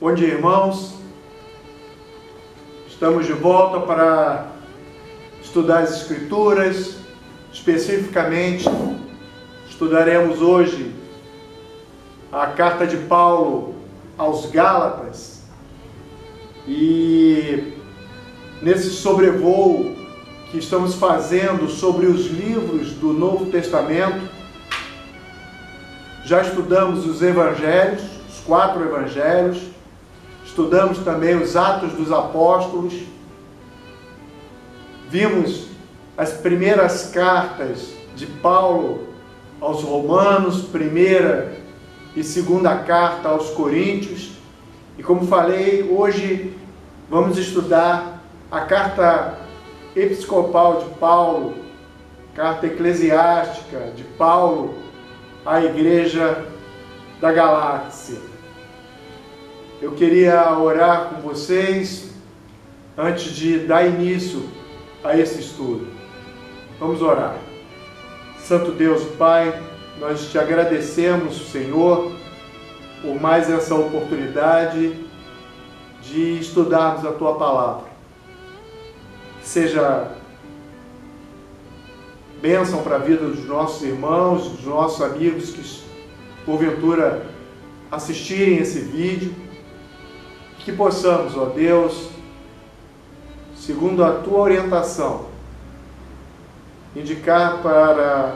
Bom dia, irmãos. Estamos de volta para estudar as Escrituras. Especificamente, estudaremos hoje a carta de Paulo aos Gálatas. E nesse sobrevoo que estamos fazendo sobre os livros do Novo Testamento, já estudamos os Evangelhos, os 4 Evangelhos, estudamos também os Atos dos Apóstolos, vimos as primeiras cartas de Paulo aos Romanos, primeira e segunda carta aos Coríntios, e como falei, hoje vamos estudar a carta episcopal de Paulo, carta eclesiástica de Paulo à Igreja da Galácia. Eu queria orar com vocês antes de dar início a esse estudo. Vamos orar. Santo Deus, Pai, nós te agradecemos, Senhor, por mais essa oportunidade de estudarmos a Tua Palavra. Que seja bênção para a vida dos nossos irmãos, dos nossos amigos que porventura assistirem esse vídeo. Que possamos, ó Deus, segundo a Tua orientação, indicar para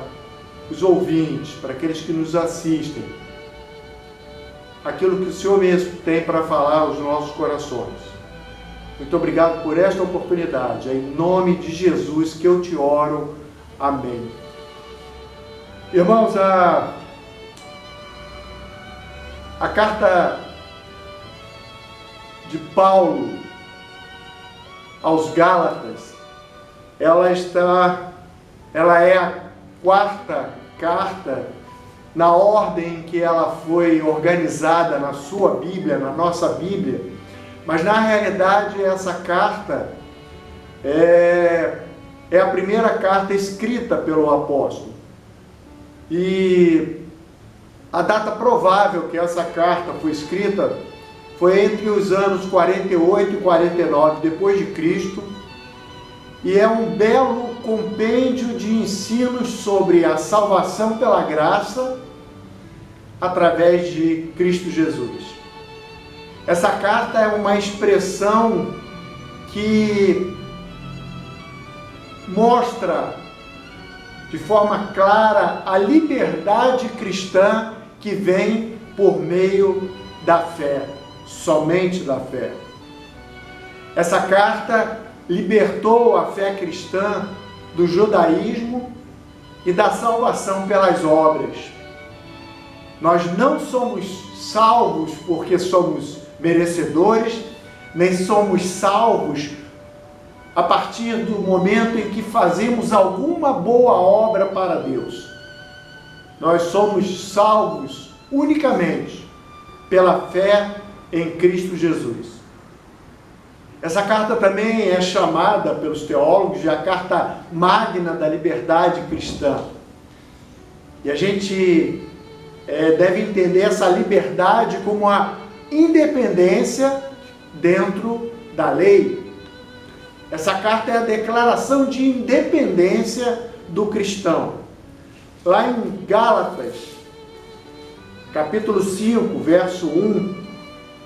os ouvintes, para aqueles que nos assistem, aquilo que o Senhor mesmo tem para falar aos nossos corações. Muito obrigado por esta oportunidade. É em nome de Jesus que eu te oro. Amém. Irmãos, a carta de Paulo aos Gálatas, ela é a 4ª carta na ordem que ela foi organizada na sua Bíblia, na nossa Bíblia, mas na realidade essa carta é a primeira carta escrita pelo apóstolo. E a data provável que essa carta foi escrita foi entre os anos 48 e 49 depois de Cristo, e é um belo compêndio de ensinos sobre a salvação pela graça através de Cristo Jesus. Essa carta é uma expressão que mostra de forma clara a liberdade cristã que vem por meio da fé, somente da fé. Essa carta libertou a fé cristã do judaísmo e da salvação pelas obras. Nós não somos salvos porque somos merecedores, nem somos salvos a partir do momento em que fazemos alguma boa obra para Deus. Nós somos salvos unicamente pela fé em Cristo Jesus. Essa carta também é chamada pelos teólogos de a carta magna da liberdade cristã. E a gente deve entender essa liberdade como a independência dentro da lei. Essa carta é a declaração de independência do cristão. Lá em Gálatas, capítulo 5, verso 1,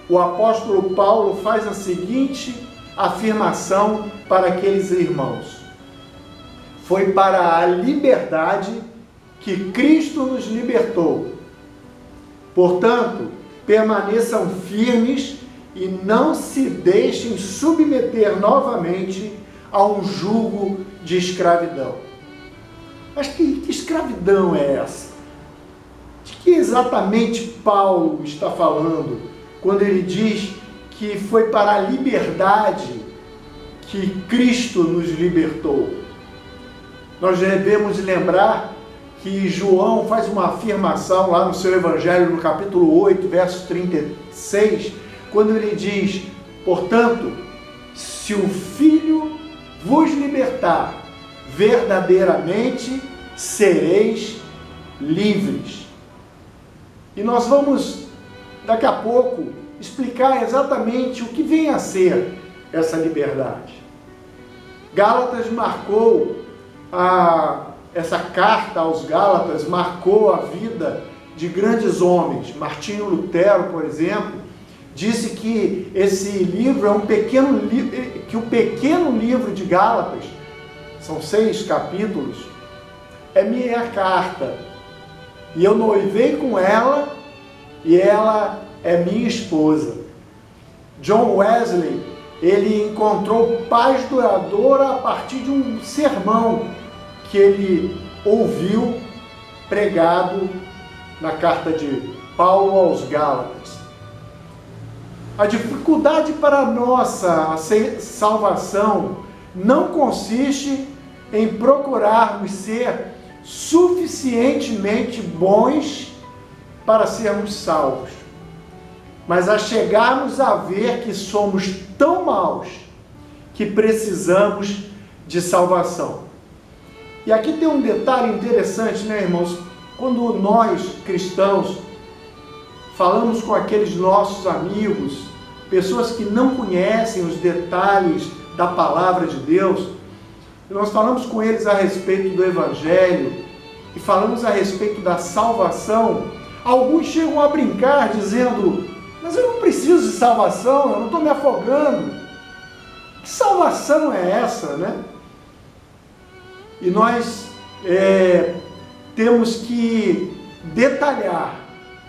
o apóstolo Paulo faz a seguinte afirmação para aqueles irmãos: foi para a liberdade que Cristo nos libertou. Portanto, permaneçam firmes e não se deixem submeter novamente a um jugo de escravidão. Mas que escravidão é essa? De que exatamente Paulo está falando quando ele diz que foi para a liberdade que Cristo nos libertou? Nós devemos lembrar que João faz uma afirmação lá no seu Evangelho, no capítulo 8, verso 36, quando ele diz: portanto, se o Filho vos libertar, verdadeiramente sereis livres. E nós vamos, daqui a pouco, explicar exatamente o que vem a ser essa liberdade. Gálatas marcou, essa carta aos Gálatas marcou a vida de grandes homens. Martinho Lutero, por exemplo, disse que esse livro é um pequeno livro, que o pequeno livro de Gálatas, são 6 capítulos, é minha carta. E eu noivei com ela e ela é minha esposa. John Wesley, ele encontrou paz duradoura a partir de um sermão que ele ouviu pregado na carta de Paulo aos Gálatas. A dificuldade para a nossa salvação não consiste em procurarmos ser suficientemente bons para sermos salvos, mas a chegarmos a ver que somos tão maus que precisamos de salvação. E aqui tem um detalhe interessante, né, irmãos? Quando nós, cristãos, falamos com aqueles nossos amigos, pessoas que não conhecem os detalhes da palavra de Deus, nós falamos com eles a respeito do Evangelho e falamos a respeito da salvação, alguns chegam a brincar dizendo: mas eu não preciso de salvação, eu não estou me afogando. Que salvação é essa, né? E nós temos que detalhar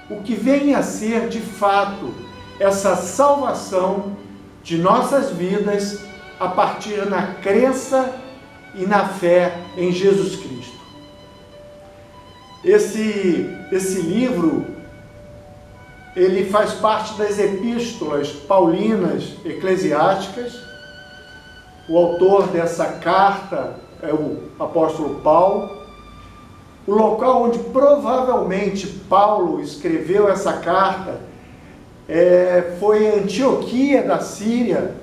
o que vem a ser de fato essa salvação de nossas vidas a partir da crença e na fé em Jesus Cristo. Esse livro, ele faz parte das epístolas paulinas eclesiásticas. O autor dessa carta é o apóstolo Paulo. O local onde provavelmente Paulo escreveu essa carta foi Antioquia da Síria,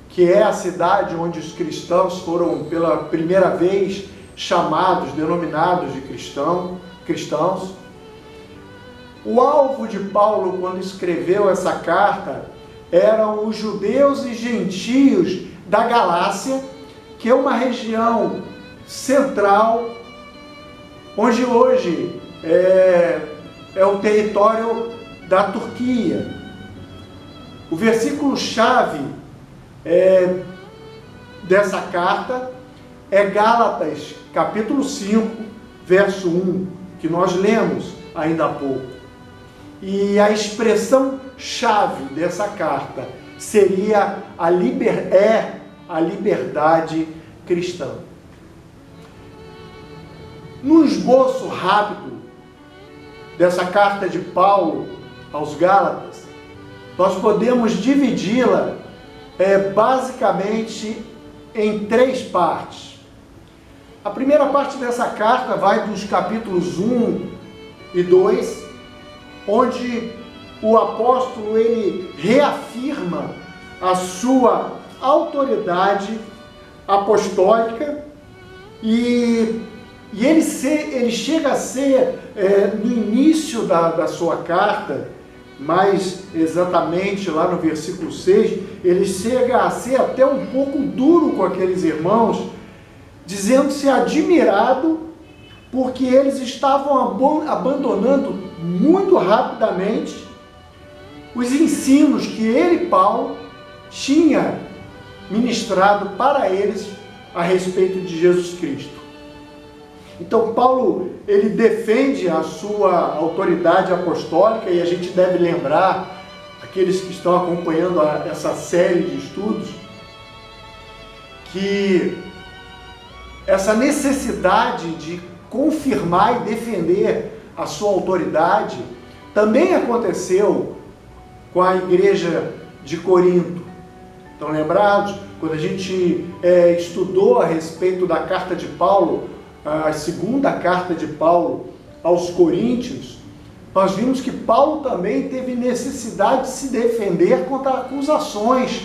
que é a cidade onde os cristãos foram pela primeira vez chamados, denominados de cristãos. O alvo de Paulo, quando escreveu essa carta, eram os judeus e gentios da Galácia, que é uma região central, onde hoje é o território da Turquia. O versículo-chave dessa carta é Gálatas, capítulo 5, verso 1, que nós lemos ainda há pouco. E a expressão-chave dessa carta seria a liberdade cristã. No esboço rápido dessa carta de Paulo aos Gálatas, nós podemos dividi-la basicamente em 3 partes. A primeira parte dessa carta vai dos capítulos 1 e 2, onde o apóstolo ele reafirma a sua autoridade apostólica e ele chega a ser, no início da sua carta, mais exatamente lá no versículo 6, ele chega a ser até um pouco duro com aqueles irmãos, dizendo-se admirado porque eles estavam abandonando muito rapidamente os ensinos que ele, Paulo, tinha ministrado para eles a respeito de Jesus Cristo. Então Paulo, ele defende a sua autoridade apostólica, e a gente deve lembrar, aqueles que estão acompanhando essa série de estudos, que essa necessidade de confirmar e defender a sua autoridade também aconteceu com a igreja de Corinto. Estão lembrados? Quando a gente estudou a respeito da carta de Paulo, a segunda carta de Paulo aos Coríntios, nós vimos que Paulo também teve necessidade de se defender contra acusações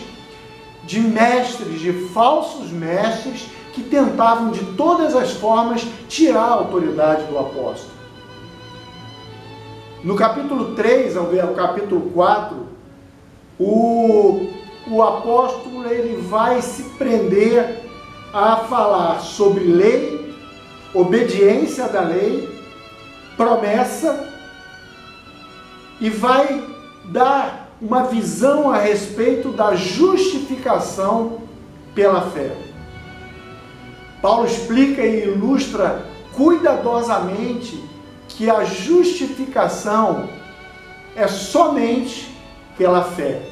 de mestres, de falsos mestres, que tentavam de todas as formas tirar a autoridade do apóstolo. No capítulo 3 ao capítulo 4, o apóstolo ele vai se prender a falar sobre lei, obediência da lei, promessa, e vai dar uma visão a respeito da justificação pela fé. Paulo explica e ilustra cuidadosamente que a justificação é somente pela fé.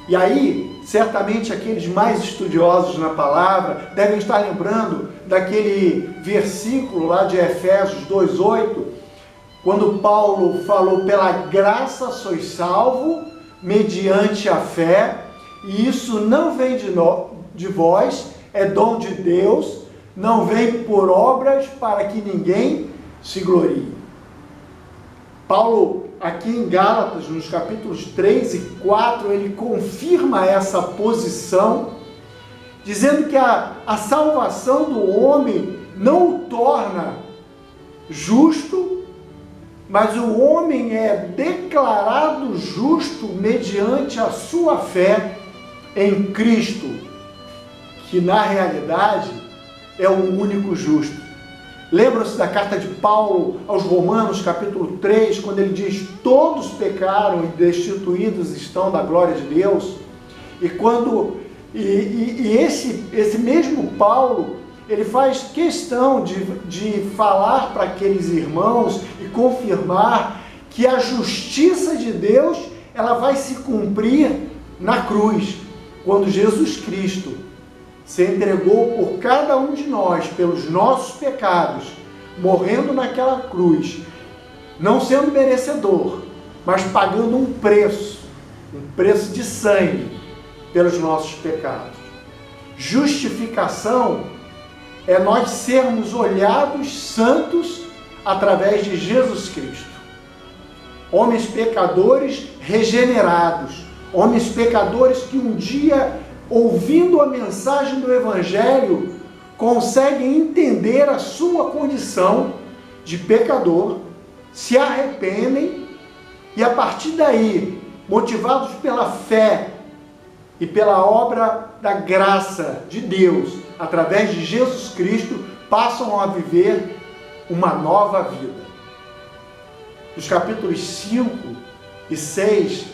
E aí, certamente aqueles mais estudiosos na palavra devem estar lembrando daquele versículo lá de Efésios 2:8, quando Paulo falou: pela graça sois salvo, mediante a fé, e isso não vem de vós, é dom de Deus, não vem por obras para que ninguém se glorie. Paulo, aqui em Gálatas, nos capítulos 3 e 4, ele confirma essa posição, dizendo que a salvação do homem não o torna justo, mas o homem é declarado justo mediante a sua fé em Cristo, que na realidade é o único justo. Lembram-se da carta de Paulo aos Romanos, capítulo 3, quando ele diz: todos pecaram e destituídos estão da glória de Deus? E esse mesmo Paulo, ele faz questão de falar para aqueles irmãos e confirmar que a justiça de Deus ela vai se cumprir na cruz, quando Jesus Cristo se entregou por cada um de nós, pelos nossos pecados, morrendo naquela cruz, não sendo merecedor, mas pagando um preço de sangue pelos nossos pecados. Justificação é nós sermos olhados santos através de Jesus Cristo. Homens pecadores regenerados, homens pecadores que um dia, ouvindo a mensagem do Evangelho, conseguem entender a sua condição de pecador, se arrependem e a partir daí, motivados pela fé e pela obra da graça de Deus, através de Jesus Cristo, passam a viver uma nova vida. Nos capítulos 5 e 6,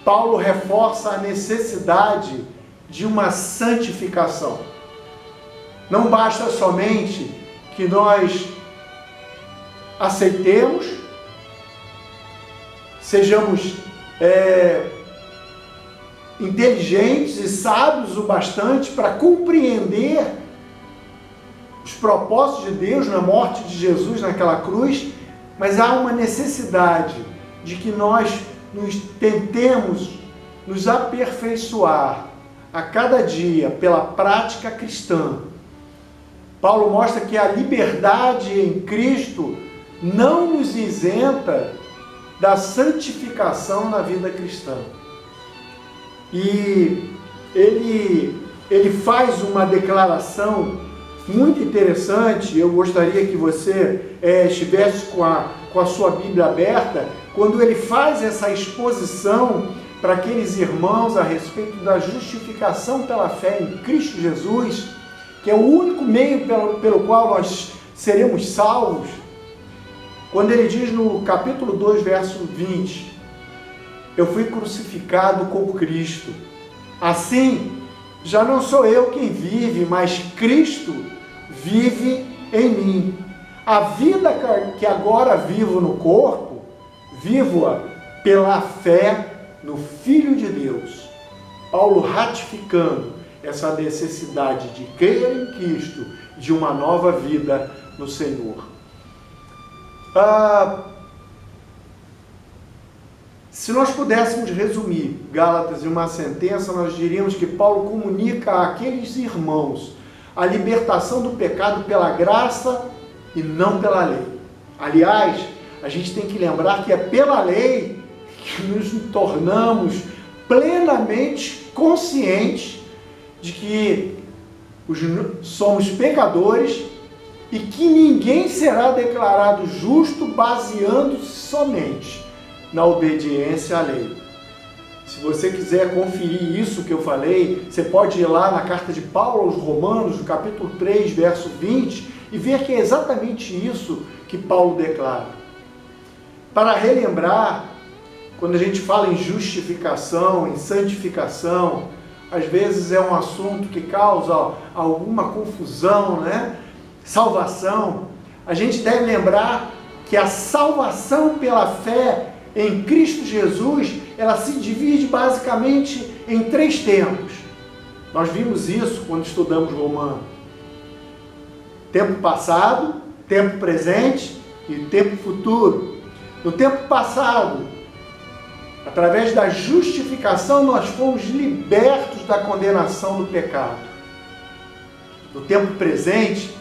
Paulo reforça a necessidade de uma santificação. Não basta somente que nós aceitemos, sejamos inteligentes e sábios o bastante para compreender os propósitos de Deus na morte de Jesus naquela cruz, mas há uma necessidade de que nós tentemos nos aperfeiçoar a cada dia pela prática cristã. Paulo mostra que a liberdade em Cristo não nos isenta da santificação na vida cristã. E ele faz uma declaração muito interessante. Eu gostaria que você estivesse com a sua Bíblia aberta, quando ele faz essa exposição para aqueles irmãos a respeito da justificação pela fé em Cristo Jesus, que é o único meio pelo qual nós seremos salvos. Quando ele diz no capítulo 2, verso 20, eu fui crucificado com Cristo. Assim, já não sou eu quem vive, mas Cristo vive em mim. A vida que agora vivo no corpo, vivo-a pela fé no Filho de Deus. Paulo ratificando essa necessidade de crer em Cristo, de uma nova vida no Senhor. Se nós pudéssemos resumir Gálatas em uma sentença, nós diríamos que Paulo comunica àqueles irmãos a libertação do pecado pela graça e não pela lei. Aliás, a gente tem que lembrar que é pela lei que nos tornamos plenamente conscientes de que somos pecadores e que ninguém será declarado justo baseando-se somente na obediência à lei. Se você quiser conferir isso que eu falei, você pode ir lá na carta de Paulo aos Romanos, no capítulo 3, verso 20, e ver que é exatamente isso que Paulo declara. Para relembrar, quando a gente fala em justificação, em santificação, às vezes é um assunto que causa alguma confusão, né? Salvação. A gente deve lembrar que a salvação pela fé em Cristo Jesus, ela se divide basicamente em 3 tempos. Nós vimos isso quando estudamos Romanos. Tempo passado, tempo presente e tempo futuro. No tempo passado, através da justificação, nós fomos libertos da condenação do pecado. No tempo presente,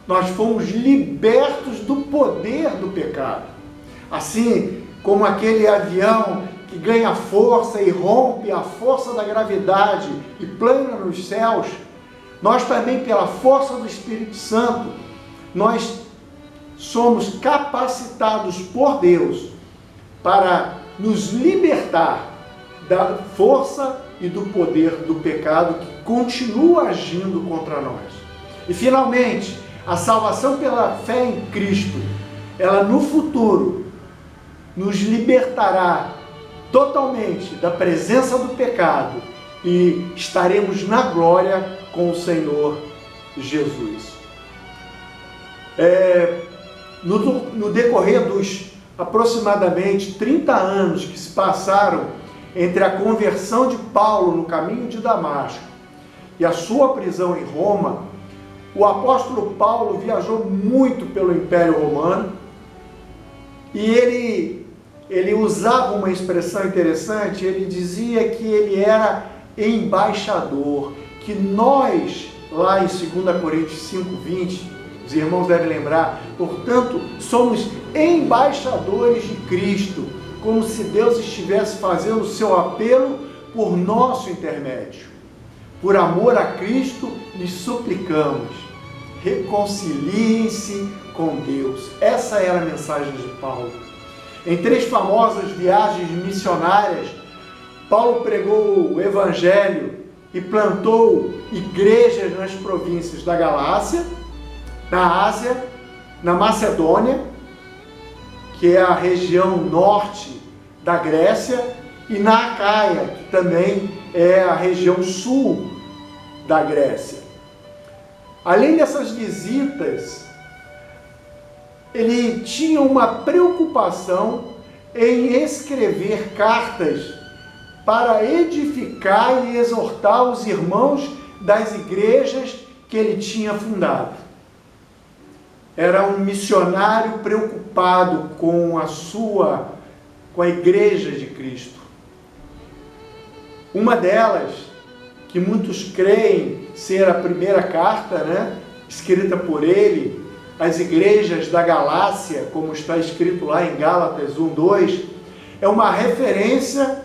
nós fomos libertos do poder do pecado. Assim como aquele avião que ganha força e rompe a força da gravidade e plana nos céus, nós também, pela força do Espírito Santo, nós somos capacitados por Deus para nos libertar da força e do poder do pecado que continua agindo contra nós. E finalmente, a salvação pela fé em Cristo, ela no futuro nos libertará totalmente da presença do pecado e estaremos na glória com o Senhor Jesus. No decorrer dos aproximadamente 30 anos que se passaram entre a conversão de Paulo no caminho de Damasco e a sua prisão em Roma, o apóstolo Paulo viajou muito pelo Império Romano e ele usava uma expressão interessante. Ele dizia que ele era embaixador, que nós, lá em 2 Coríntios 5:20, os irmãos devem lembrar, portanto, somos embaixadores de Cristo, como se Deus estivesse fazendo o seu apelo por nosso intermédio. Por amor a Cristo, lhes suplicamos, reconciliem-se com Deus. Essa era a mensagem de Paulo. Em 3 famosas viagens missionárias, Paulo pregou o Evangelho e plantou igrejas nas províncias da Galácia, na Ásia, na Macedônia, que é a região norte da Grécia, e na Acaia, que também é a região sul da Grécia. Além dessas visitas, ele tinha uma preocupação em escrever cartas para edificar e exortar os irmãos das igrejas que ele tinha fundado. Era um missionário preocupado com a igreja de Cristo. Uma delas, que muitos creem ser a primeira carta, escrita por ele, às igrejas da Galácia, como está escrito lá em Gálatas 1:2, é uma referência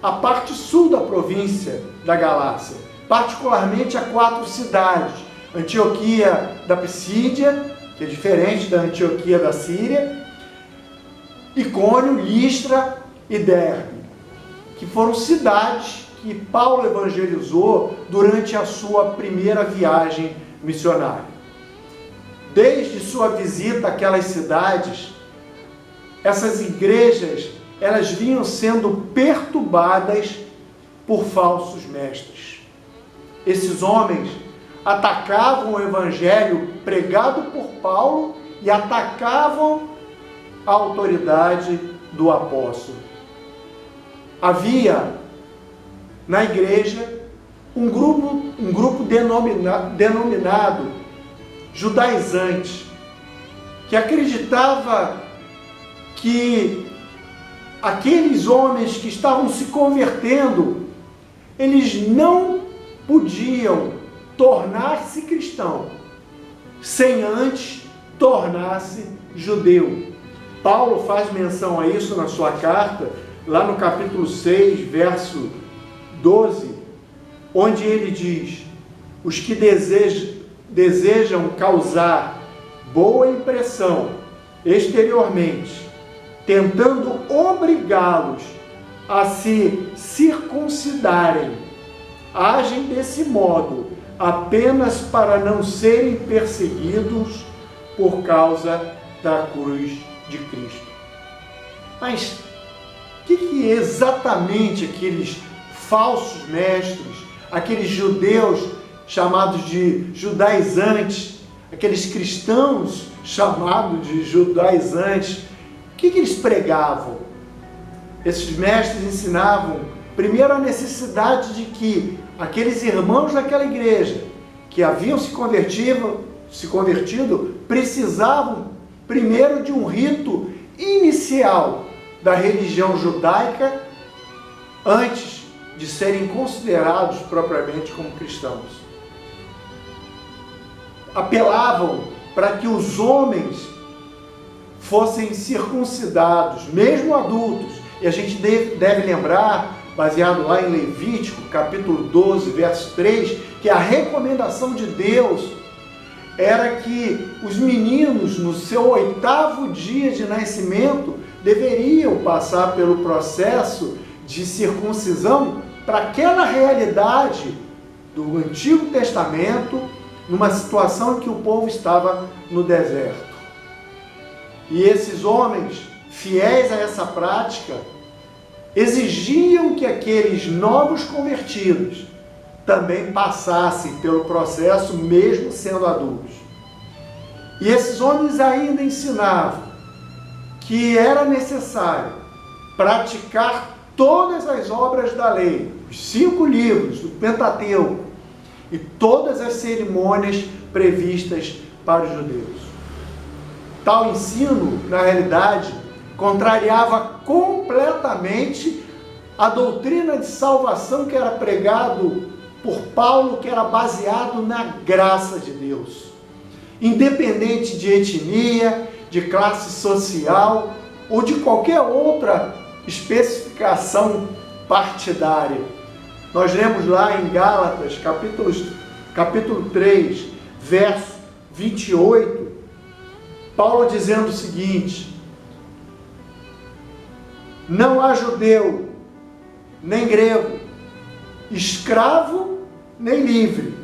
à parte sul da província da Galácia, particularmente a 4 cidades: Antioquia da Pisídia, que é diferente da Antioquia da Síria, Icônio, Listra e Derbe, que foram cidades que Paulo evangelizou durante a sua primeira viagem missionária. Desde sua visita àquelas cidades, essas igrejas, elas vinham sendo perturbadas por falsos mestres. Esses homens atacavam o evangelho pregado por Paulo e atacavam a autoridade do apóstolo. Havia na igreja um grupo denominado judaizante, que acreditava que aqueles homens que estavam se convertendo, eles não podiam tornar-se cristão sem antes tornar-se judeu. Paulo faz menção a isso na sua carta, lá no capítulo 6, verso 12, onde ele diz: os que desejam causar boa impressão exteriormente, tentando obrigá-los a se circuncidarem agem desse modo apenas para não serem perseguidos por causa da cruz de Cristo. Mas o que exatamente aqueles falsos mestres, aqueles judeus chamados de judaizantes, aqueles cristãos chamados de judaizantes, o que eles pregavam? Esses mestres ensinavam, primeiro, a necessidade de que aqueles irmãos daquela igreja que haviam se convertido precisavam primeiro de um rito inicial da religião judaica antes de serem considerados propriamente como cristãos. Apelavam para que os homens fossem circuncidados, mesmo adultos. E a gente deve lembrar, baseado lá em Levítico, capítulo 12, verso 3, que a recomendação de Deus era que os meninos, no seu 8º dia de nascimento, deveriam passar pelo processo de circuncisão para aquela realidade do Antigo Testamento, numa situação em que o povo estava no deserto. E esses homens, fiéis a essa prática, exigiam que aqueles novos convertidos também passassem pelo processo, mesmo sendo adultos. E esses homens ainda ensinavam que era necessário praticar todas as obras da lei, os 5 livros do Pentateuco e todas as cerimônias previstas para os judeus. Tal ensino, na realidade, contrariava completamente a doutrina de salvação que era pregado por Paulo, que era baseado na graça de Deus, independente de etnia, de classe social ou de qualquer outra especificação partidária. Nós lemos lá em Gálatas, capítulo 3, verso 28, Paulo dizendo o seguinte: não há judeu, nem grego, escravo, nem livre,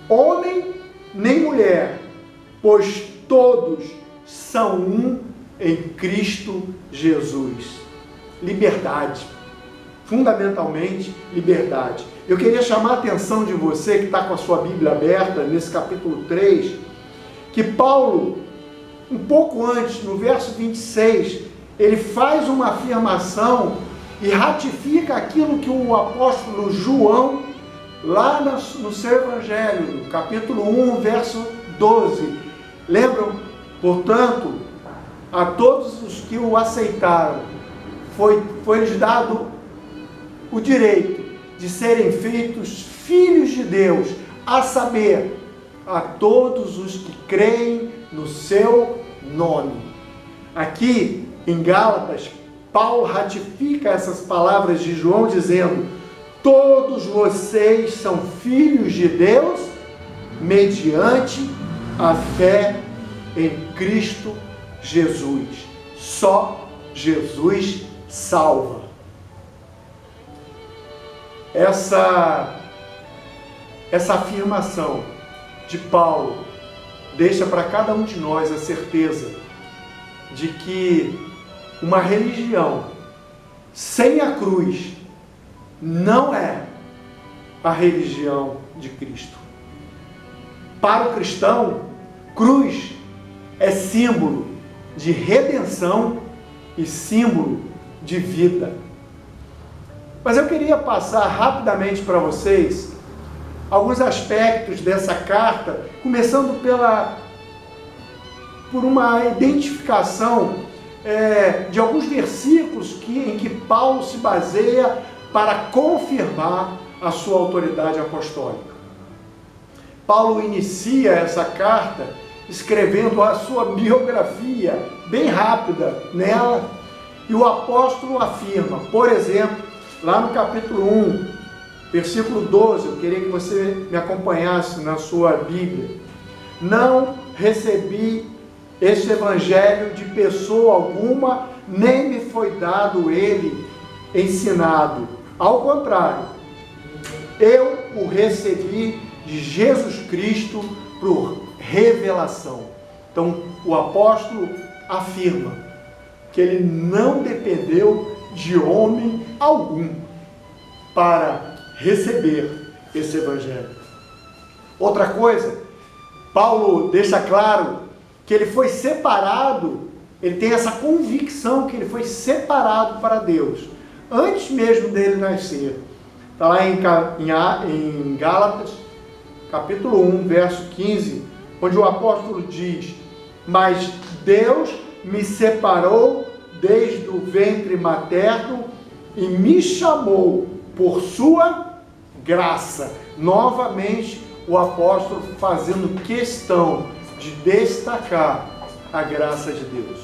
homem, nem mulher, pois todos são um em Cristo Jesus. Liberdade. Fundamentalmente, liberdade. Eu queria chamar a atenção de você que está com a sua Bíblia aberta, nesse capítulo 3, que Paulo, um pouco antes, no verso 26, ele faz uma afirmação e ratifica aquilo que o apóstolo João, lá no seu Evangelho, no capítulo 1, verso 12, lembram? Portanto, a todos os que o aceitaram, foi-lhes dado o direito de serem feitos filhos de Deus, a saber, a todos os que creem no seu nome. Aqui, em Gálatas, Paulo ratifica essas palavras de João dizendo: todos vocês são filhos de Deus mediante a fé em Cristo Jesus. Só Jesus salva. Essa afirmação de Paulo deixa para cada um de nós a certeza de que uma religião sem a cruz não é a religião de Cristo. Para o cristão, cruz é símbolo de redenção e símbolo de vida. Mas eu queria passar rapidamente para vocês alguns aspectos dessa carta, começando por uma identificação de alguns versículos em que Paulo se baseia para confirmar a sua autoridade apostólica. Paulo inicia essa carta escrevendo a sua biografia, bem rápida nela, e o apóstolo afirma, por exemplo, lá no capítulo 1, versículo 12, eu queria que você me acompanhasse na sua Bíblia: não recebi este evangelho de pessoa alguma, nem me foi dado ele ensinado. Ao contrário, eu o recebi de Jesus Cristo por revelação. Então, o apóstolo afirma que ele não dependeu de homem algum para receber esse evangelho. Outra coisa, Paulo deixa claro que ele foi separado, ele tem essa convicção que ele foi separado para Deus, antes mesmo dele nascer. Está lá em Gálatas, capítulo 1, verso 15, onde o apóstolo diz: mas Deus me separou desde o ventre materno e me chamou por sua graça. Novamente, o apóstolo fazendo questão de destacar a graça de Deus.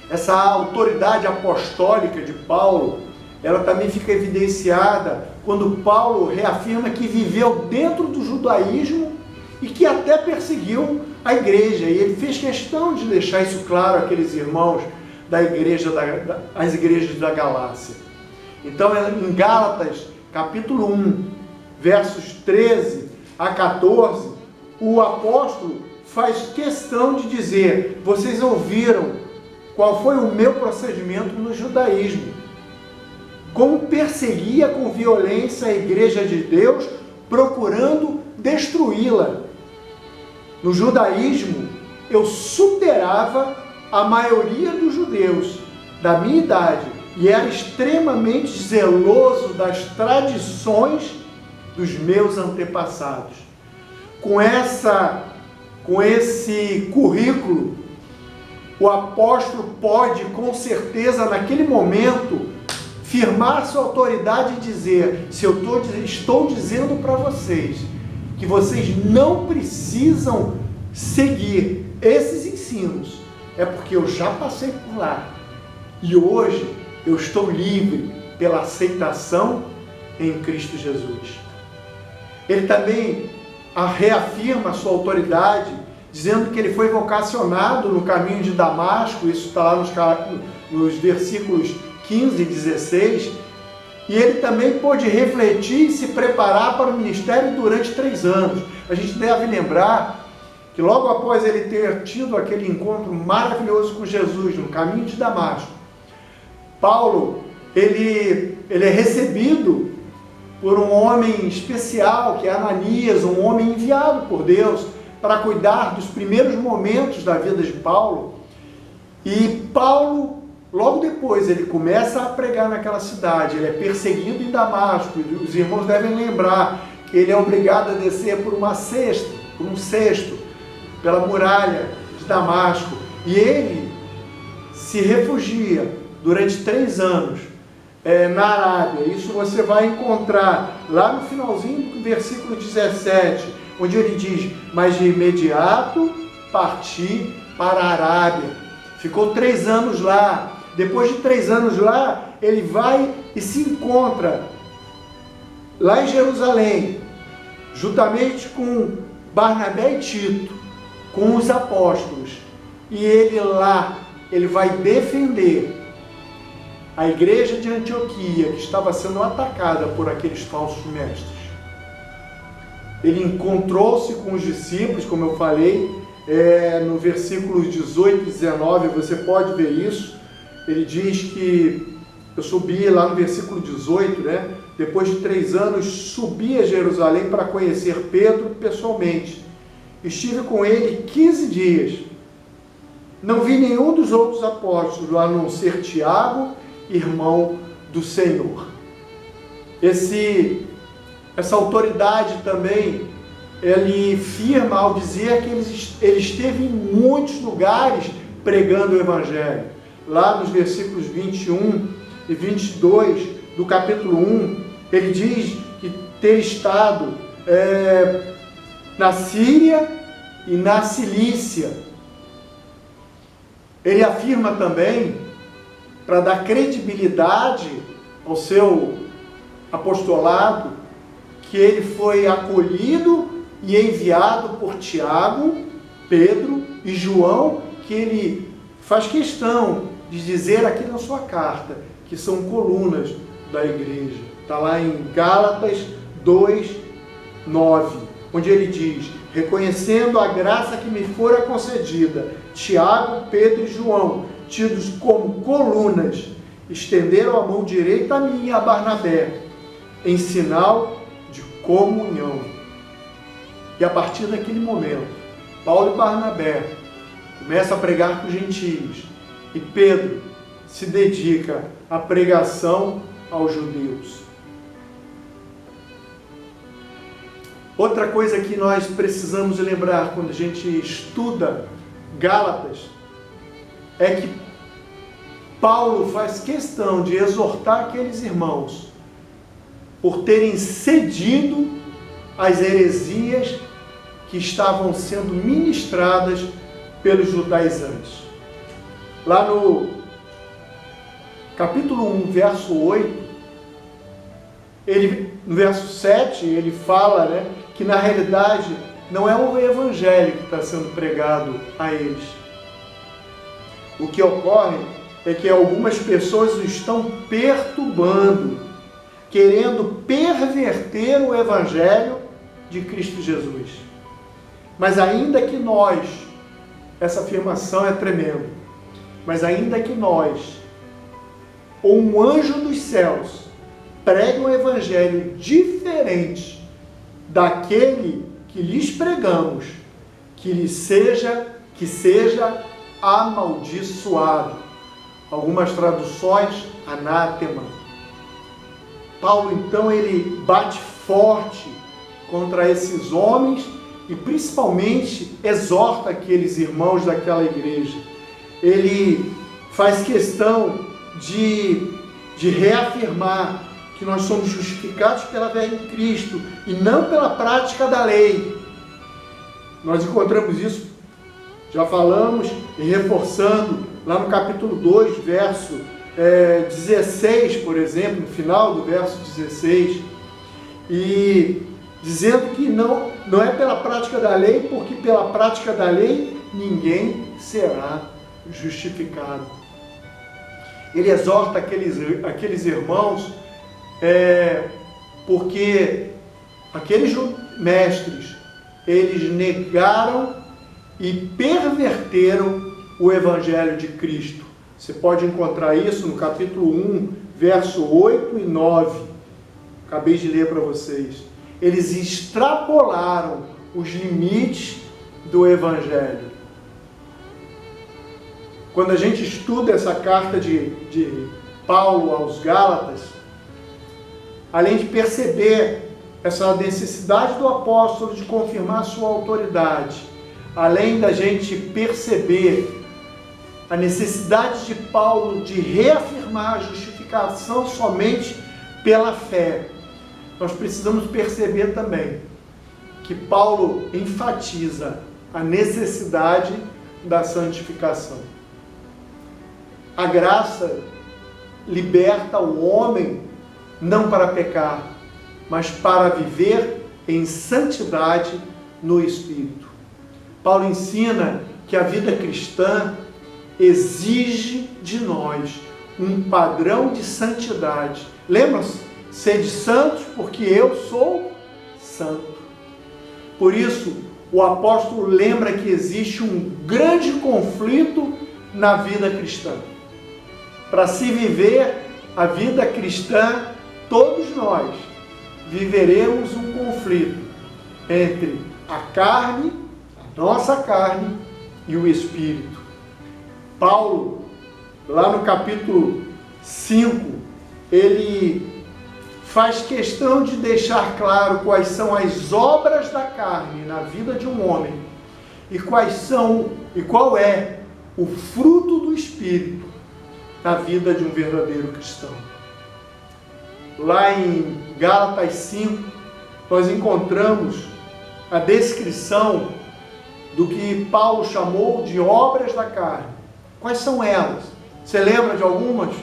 Essa autoridade apostólica de Paulo, ela também fica evidenciada quando Paulo reafirma que viveu dentro do judaísmo e que até perseguiu a igreja. E ele fez questão de deixar isso claro àqueles irmãos da igreja, as igrejas da Galácia. Então, em Gálatas, capítulo 1, versos 13 a 14, o apóstolo faz questão de dizer: vocês ouviram qual foi o meu procedimento no judaísmo, como perseguia com violência a igreja de Deus, procurando destruí-la. No judaísmo, eu superava a maioria dos judeus da minha idade e era extremamente zeloso das tradições dos meus antepassados. Com esse currículo, o apóstolo pode, com certeza, naquele momento, firmar sua autoridade e dizer: se eu estou dizendo para vocês que vocês não precisam seguir esses ensinos, é porque eu já passei por lá e hoje eu estou livre pela aceitação em Cristo Jesus. Ele também reafirma a sua autoridade, dizendo que ele foi vocacionado no caminho de Damasco. Isso está lá nos versículos 15 e 16, e ele também pôde refletir e se preparar para o ministério durante 3 anos. A gente deve lembrar que logo após ele ter tido aquele encontro maravilhoso com Jesus no caminho de Damasco, Paulo, ele é recebido por um homem especial, que é Ananias, um homem enviado por Deus para cuidar dos primeiros momentos da vida de Paulo. E Paulo, logo depois, ele começa a pregar naquela cidade, ele é perseguido em Damasco, e os irmãos devem lembrar que ele é obrigado a descer por um cesto, pela muralha de Damasco, e ele se refugia durante 3 anos na Arábia. Isso você vai encontrar lá no finalzinho do versículo 17, onde ele diz: mas de imediato parti para a Arábia. Ficou 3 anos lá. Depois de 3 anos lá, ele vai e se encontra lá em Jerusalém, juntamente com Barnabé e Tito, com os apóstolos. E ele vai defender a igreja de Antioquia, que estava sendo atacada por aqueles falsos mestres. Ele encontrou-se com os discípulos, como eu falei, no versículos 18 e 19, você pode ver isso. Ele diz que, eu subi lá no versículo 18, né? Depois de 3 anos, subi a Jerusalém para conhecer Pedro pessoalmente. Estive com ele 15 dias. Não vi nenhum dos outros apóstolos, a não ser Tiago, irmão do Senhor. Essa autoridade também, ele firma ao dizer que ele esteve em muitos lugares pregando o Evangelho. Lá nos versículos 21 e 22 do capítulo 1, ele diz que ter estado na Síria e na Cilícia. Ele afirma também, para dar credibilidade ao seu apostolado, que ele foi acolhido e enviado por Tiago, Pedro e João, que ele faz questão de dizer aqui na sua carta que são colunas da igreja. Está lá em Gálatas 2:9, onde ele diz: reconhecendo a graça que me fora concedida, Tiago, Pedro e João, tidos como colunas, estenderam a mão direita a mim e a Barnabé, em sinal de comunhão. E a partir daquele momento, Paulo e Barnabé começam a pregar para os gentios, e Pedro se dedica à pregação aos judeus. Outra coisa que nós precisamos lembrar quando a gente estuda Gálatas é que Paulo faz questão de exortar aqueles irmãos por terem cedido às heresias que estavam sendo ministradas pelos judaizantes. Lá no capítulo 1, verso 8, no verso 7, ele fala, que na realidade não é o evangelho que está sendo pregado a eles. O que ocorre é que algumas pessoas o estão perturbando, querendo perverter o evangelho de Cristo Jesus. Mas ainda que nós, essa afirmação é tremenda, mas ainda que nós, ou um anjo dos céus, pregue um evangelho diferente daquele que lhes pregamos, que seja amaldiçoado. Algumas traduções, anátema. Paulo, então, ele bate forte contra esses homens e principalmente exorta aqueles irmãos daquela igreja. Ele faz questão de reafirmar que nós somos justificados pela fé em Cristo e não pela prática da lei. Nós encontramos isso, já falamos, e reforçando lá no capítulo 2, verso 16, por exemplo, no final do verso 16, e dizendo que não é pela prática da lei, porque pela prática da lei ninguém será justificado. Ele exorta aqueles irmãos, porque aqueles mestres, eles negaram e perverteram o evangelho de Cristo. Você pode encontrar isso no capítulo 1, verso 8 e 9. Acabei de ler para vocês. Eles extrapolaram os limites do evangelho. Quando a gente estuda essa carta de Paulo aos Gálatas, além de perceber essa necessidade do apóstolo de confirmar sua autoridade, além da gente perceber a necessidade de Paulo de reafirmar a justificação somente pela fé, nós precisamos perceber também que Paulo enfatiza a necessidade da santificação. A graça liberta o homem não para pecar, mas para viver em santidade no Espírito. Paulo ensina que a vida cristã exige de nós um padrão de santidade. Lembram-se? Sede santos, porque eu sou santo. Por isso, o apóstolo lembra que existe um grande conflito na vida cristã. Para se viver a vida cristã, todos nós viveremos um conflito entre a carne, a nossa carne e o Espírito. Paulo, lá no capítulo 5, ele faz questão de deixar claro quais são as obras da carne na vida de um homem e qual é o fruto do Espírito na vida de um verdadeiro cristão. Lá em Gálatas 5, nós encontramos a descrição do que Paulo chamou de obras da carne. Quais são elas? Você lembra de algumas?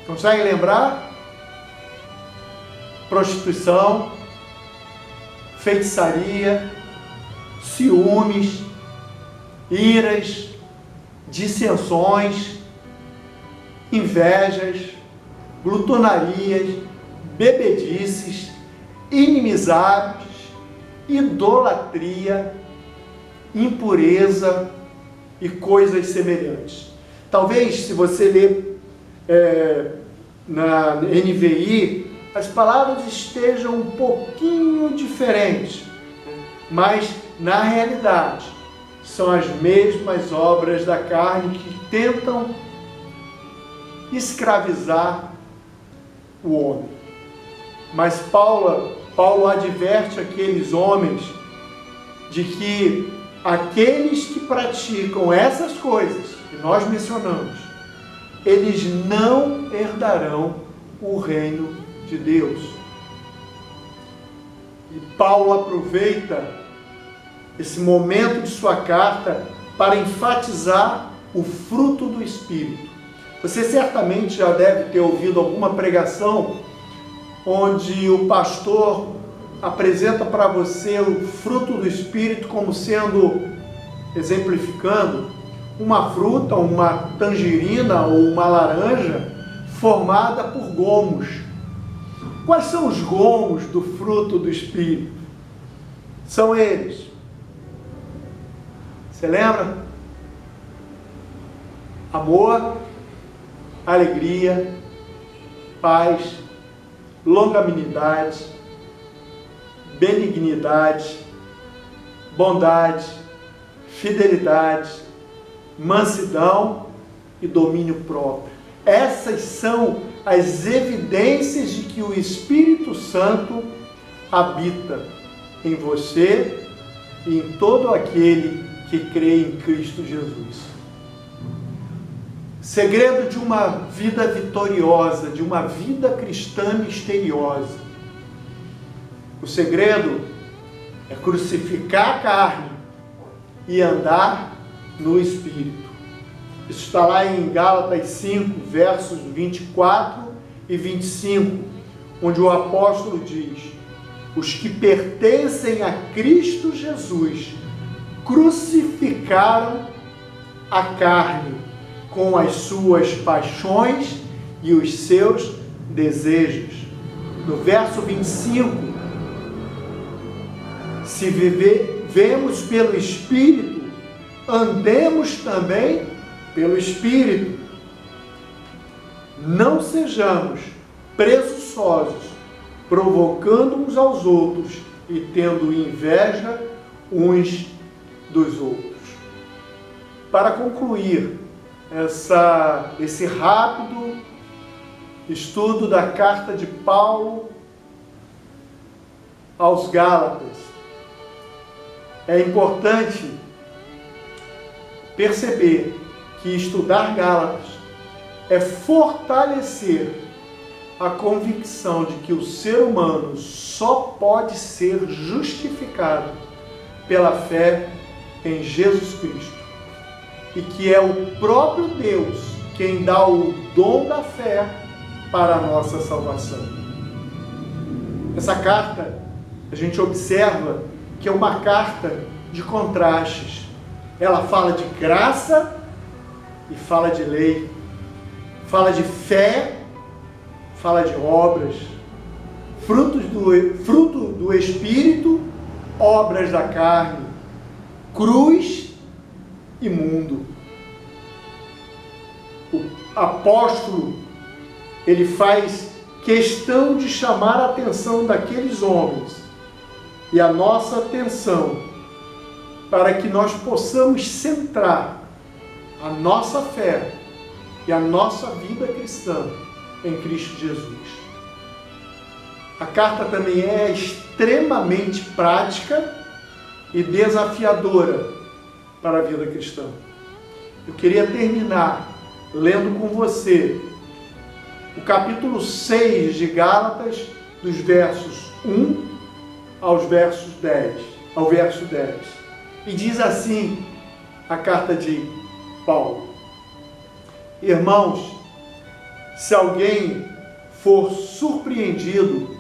Consegue lembrar? Prostituição, feitiçaria, ciúmes, iras, dissensões, invejas, glutonarias, bebedices, inimizades, idolatria, impureza e coisas semelhantes. Talvez, se você ler na NVI, as palavras estejam um pouquinho diferentes, mas, na realidade, são as mesmas obras da carne que tentam escravizar o homem. Mas Paulo adverte aqueles homens de que aqueles que praticam essas coisas que nós mencionamos, eles não herdarão o reino de Deus. E Paulo aproveita esse momento de sua carta para enfatizar o fruto do Espírito. Você certamente já deve ter ouvido alguma pregação onde o pastor apresenta para você o fruto do Espírito como sendo, exemplificando, uma fruta, uma tangerina ou uma laranja formada por gomos. Quais são os gomos do fruto do Espírito? São eles. Você lembra? Amor, alegria, paz, longanimidade, benignidade, bondade, fidelidade, mansidão e domínio próprio. Essas são as evidências de que o Espírito Santo habita em você e em todo aquele que crê em Cristo Jesus. Segredo de uma vida vitoriosa, de uma vida cristã misteriosa. O segredo é crucificar a carne e andar no Espírito. Isso está lá em Gálatas 5, versos 24 e 25, onde o apóstolo diz: os que pertencem a Cristo Jesus crucificaram a carne com as suas paixões e os seus desejos. No verso 25, se vivemos pelo Espírito, andemos também pelo Espírito. Não sejamos presunçosos, provocando uns aos outros e tendo inveja uns dos outros. Para concluir esse rápido estudo da carta de Paulo aos Gálatas, é importante perceber que estudar Gálatas é fortalecer a convicção de que o ser humano só pode ser justificado pela fé em Jesus Cristo e que é o próprio Deus quem dá o dom da fé para a nossa salvação. Essa carta, a gente observa que é uma carta de contrastes. Ela fala de graça e fala de lei, fala de fé, fala de obras, fruto do Espírito, obras da carne, cruz e mundo. O apóstolo, ele faz questão de chamar a atenção daqueles homens e a nossa atenção para que nós possamos centrar a nossa fé e a nossa vida cristã em Cristo Jesus. A carta também é extremamente prática e desafiadora para a vida cristã. Eu queria terminar lendo com você o capítulo 6 de Gálatas, dos versos 1 ao verso 10. E diz assim a carta de Paulo: irmãos, se alguém for surpreendido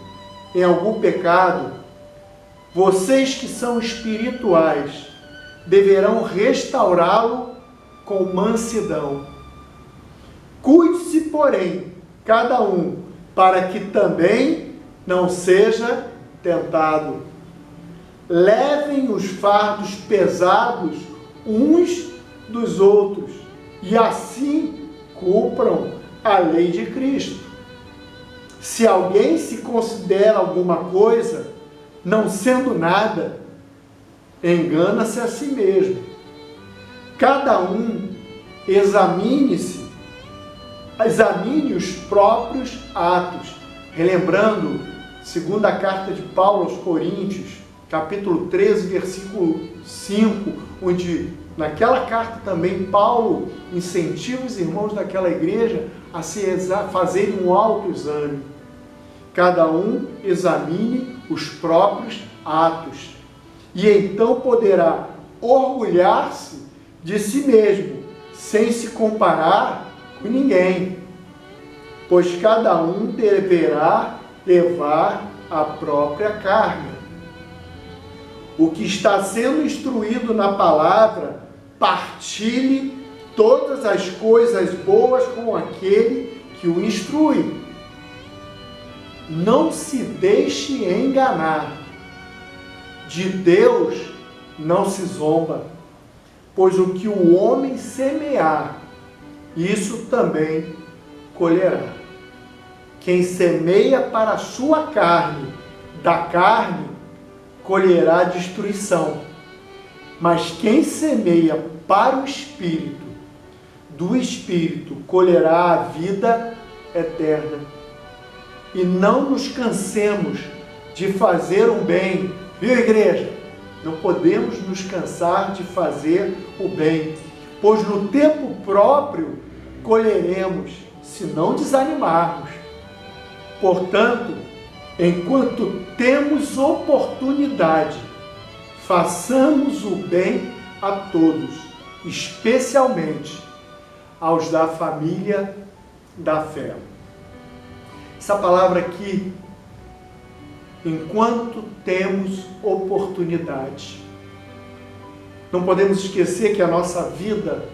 em algum pecado, vocês que são espirituais deverão restaurá-lo com mansidão. Cuide-se, porém, cada um, para que também não seja tentado. Levem os fardos pesados uns dos outros, e assim cumpram a lei de Cristo. Se alguém se considera alguma coisa, não sendo nada, engana-se a si mesmo. Cada um examine os próprios atos. Relembrando, segunda carta de Paulo aos Coríntios, capítulo 13, versículo 5, onde naquela carta também Paulo incentiva os irmãos daquela igreja a fazerem um autoexame. Cada um examine os próprios atos, e então poderá orgulhar-se de si mesmo, sem se comparar com ninguém, pois cada um deverá levar a própria carga. O que está sendo instruído na palavra, partilhe todas as coisas boas com aquele que o instrui. Não se deixe enganar. De Deus não se zomba, pois o que o homem semear, isso também colherá. Quem semeia para a sua carne, da carne colherá destruição. Mas quem semeia para o Espírito, do Espírito colherá a vida eterna. E não nos cansemos de fazer o bem. Viu, igreja? Não podemos nos cansar de fazer o bem, pois no tempo próprio colheremos, se não desanimarmos. Portanto, enquanto temos oportunidade, façamos o bem a todos, especialmente aos da família da fé. Essa palavra aqui, enquanto temos oportunidade. Não podemos esquecer que a nossa vida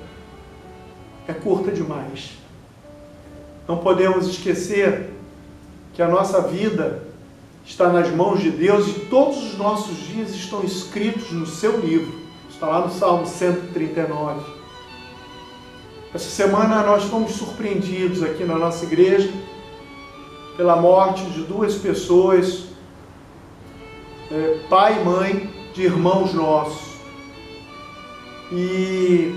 é curta demais. Não podemos esquecer que a nossa vida está nas mãos de Deus e todos os nossos dias estão escritos no seu livro. Está lá no Salmo 139. Essa semana nós fomos surpreendidos aqui na nossa igreja pela morte de duas pessoas, pai e mãe de irmãos nossos. E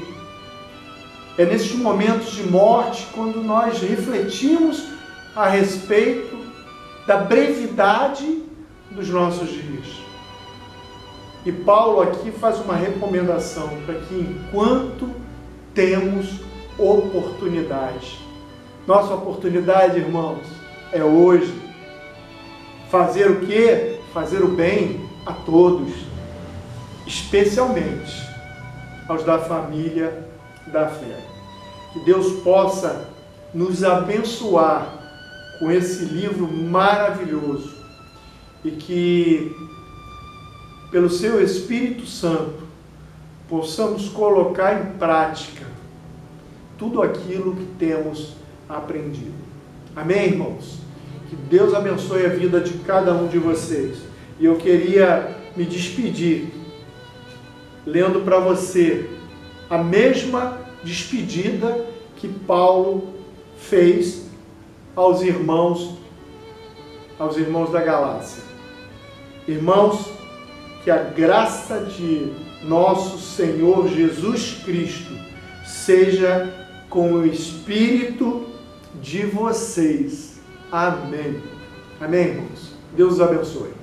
é nesses momentos de morte quando nós refletimos a respeito da brevidade dos nossos dias. E Paulo aqui faz uma recomendação para que enquanto temos oportunidade. Nossa oportunidade, irmãos, é hoje. Fazer o quê? Fazer o bem a todos, especialmente aos da família da fé. Que Deus possa nos abençoar com esse livro maravilhoso e que, pelo seu Espírito Santo, possamos colocar em prática tudo aquilo que temos aprendido. Amém, irmãos? Que Deus abençoe a vida de cada um de vocês. E eu queria me despedir lendo para você a mesma despedida que Paulo fez aos irmãos da Galácia. Irmãos, que a graça de nosso Senhor Jesus Cristo seja com o Espírito de vocês. Amém. Amém, irmãos? Deus os abençoe.